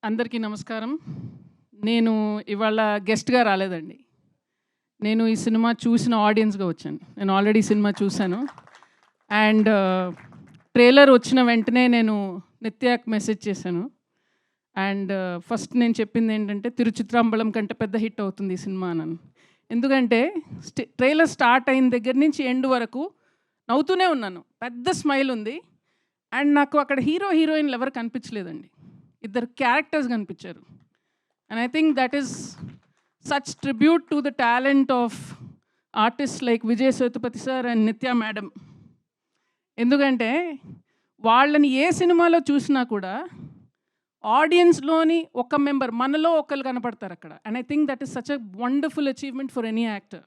అందరికీ నమస్కారం. నేను ఇవాళ గెస్ట్‌గా రాలేదండి. నేను ఈ సినిమా చూసిన ఆడియన్స్‌గా వచ్చాను. నేను ఆల్రెడీ సినిమా చూసాను. అండ్ ట్రైలర్ వచ్చిన వెంటనే నేను నిత్యాకి మెసేజ్ చేశాను. అండ్ ఫస్ట్ నేను చెప్పిందేంటంటే, తిరుచిత్రాంబలం కంటే పెద్ద హిట్ అవుతుంది ఈ సినిమా అన్నాను. ఎందుకంటే ట్రైలర్ స్టార్ట్ అయిన దగ్గర నుంచి ఎండ్ వరకు నవ్వుతూనే ఉన్నాను. పెద్ద స్మైల్ ఉంది. అండ్ నాకు అక్కడ హీరో, హీరోయిన్‌లు ఎవరు కనిపించలేదండి. ఇద్దరు క్యారెక్టర్స్ కనిపించారు. And I think that is such tribute to the talent of artist like Vijay Sethupathi sir and నిత్య మేడం. ఎందుకంటే వాళ్ళని ఏ సినిమాలో చూసినా కూడా ఆడియన్స్లోని ఒక మెంబర్, మనలో ఒకరు కనపడతారు అక్కడ. And I think that is such a wonderful achievement for any actor.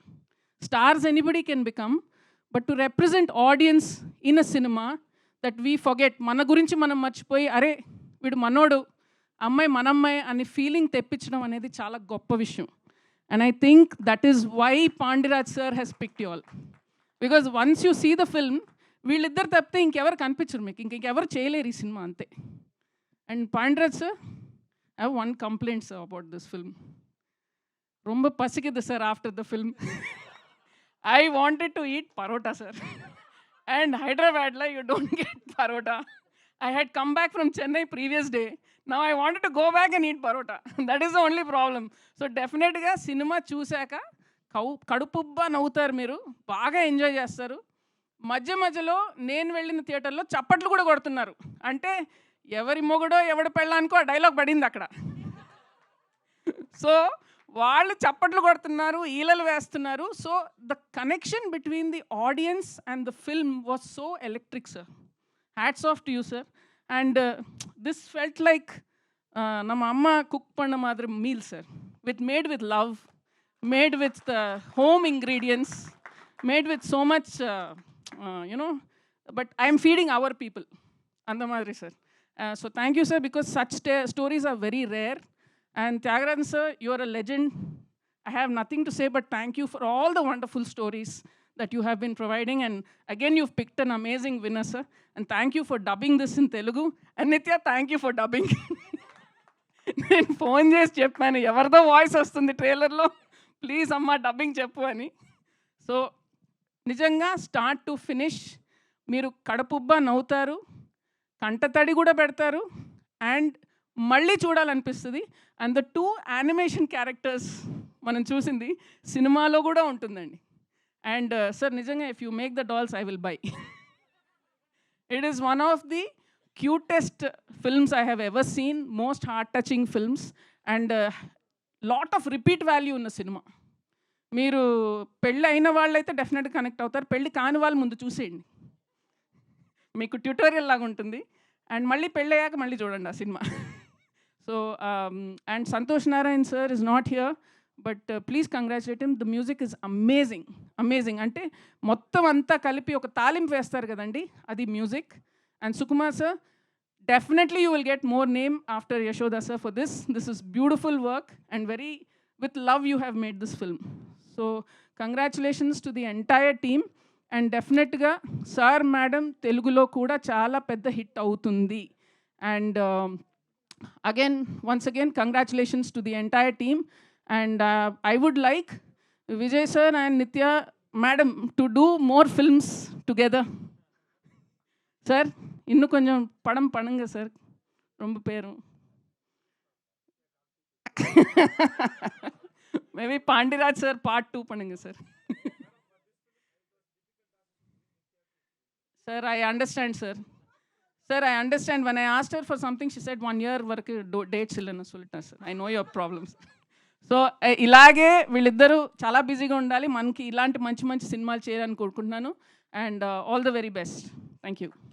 Stars anybody can become, but to represent audience in a cinema that we forget, మన గురించి మనం మర్చిపోయి, అరే వీడు మనోడు, అమ్మాయి మనమ్మాయి అని ఫీలింగ్ తెప్పించడం అనేది చాలా గొప్ప విషయం. And I think that is why Pandiraj sir has picked you all. Because once you see the film, వీళ్ళిద్దరు తప్పితే ఇంకెవరు కనిపించరు మీకు, ఇంకెవరు చేయలేరు ఈ సినిమా అంతే. And Pandiraj sir, I have one complaint sir about this film. ரொம்ப பசிக்குது sir after the film. I wanted to eat parotta sir. And హైదరాబాద్లో you don't get parotta. I had come back from Chennai previous day. Now I wanted to go back and eat parota. That is the only problem. So definitely cinema చూసాక కడుపుబ్బా నవ్వుతారు, మీరు బాగా enjoy చేస్తారు. మధ్య మధ్యలో నేను వెళ్ళిన థియేటర్లో చప్పట్లు కూడా కొడుతున్నారు. అంటే ఎవరి మొగుడో ఎవడి పెళ్ళానికో ఆ డైలాగ్ పడింది అక్కడ. సో వాళ్ళు చప్పట్లు కొడుతున్నారు, ఈలలు వేస్తున్నారు. So the connection between the audience and the film was so electric sir. Hats off to you, sir. And this felt like nama amma cook panna madri meal, sir. Made with love, made with home ingredients, made with so much, but I am feeding our people. Anda madri, sir. So thank you, sir, because such stories are very rare. And Tyagarajan, sir, you are a legend. I have nothing to say but thank you for all the wonderful stories that you have been providing. And again, you've picked an amazing winner, sir. And thank you for dubbing this in Telugu. And Nitya, thank you for dubbing. నేను phone చేసి చెప్పాను, ఎవరిదో voice వస్తుంది ట్రైలర్లో, please అమ్మ dubbing చెప్పు అని. So నిజంగా స్టార్ట్ టు ఫినిష్ మీరు కడుపుబ్బా నవ్వుతారు, కంటతడి కూడా పెడతారు, అండ్ మళ్ళీ చూడాలనిపిస్తుంది. అండ్ ద 2 యానిమేషన్ క్యారెక్టర్స్ మనం చూసింది సినిమాలో కూడా ఉంటుందండి. And sir, nijanga, if you make the dolls, I will buy. It is one of the cutest films I have ever seen, most heart-touching films, and lot of repeat value in the cinema. మీరు పెళ్ళి అయిన వాళ్ళైతే డెఫినెట్గా connect అవుతారు, పెళ్ళి కాని వాళ్ళు ముందు చూసేయండి, మీకు ట్యూటోరియల్ లాగా ఉంటుంది. అండ్ మళ్ళీ పెళ్ళి అయ్యాక మళ్ళీ చూడండి ఆ cinema. So and Santosh Narayan sir is not here, but please congratulate him. The music is amazing, amazing. అంటే మొత్తం అంతా కలిపి ఒక తాలింపు వేస్తారు కదండి, అది music. And Sukumar sir, definitely you will get more name after Yashoda sir for this. This is beautiful work and very with love you have made this film. So congratulations to the entire team. And డెఫినెట్గా sir madam తెలుగులో కూడా చాలా పెద్ద hit అవుతుంది. And again once again congratulations to the entire team. And I would like Vijay sir and Nitya madam to do more films together. Sir, innu konjam padam panunga sir, romba peru. Maybe Pandiraj sir part 2 panunga sir. Sir, I understand sir. Sir, I understand. When I asked her for something, she said 1 year varaku dates illana sollita sir. I know your problems. So ఇలాగే వీళ్ళిద్దరూ చాలా బిజీగా ఉండాలి, మనకి ఇలాంటి మంచి మంచి సినిమాలు చేయాలని కోరుకుంటున్నాను. And all the very best. Thank you.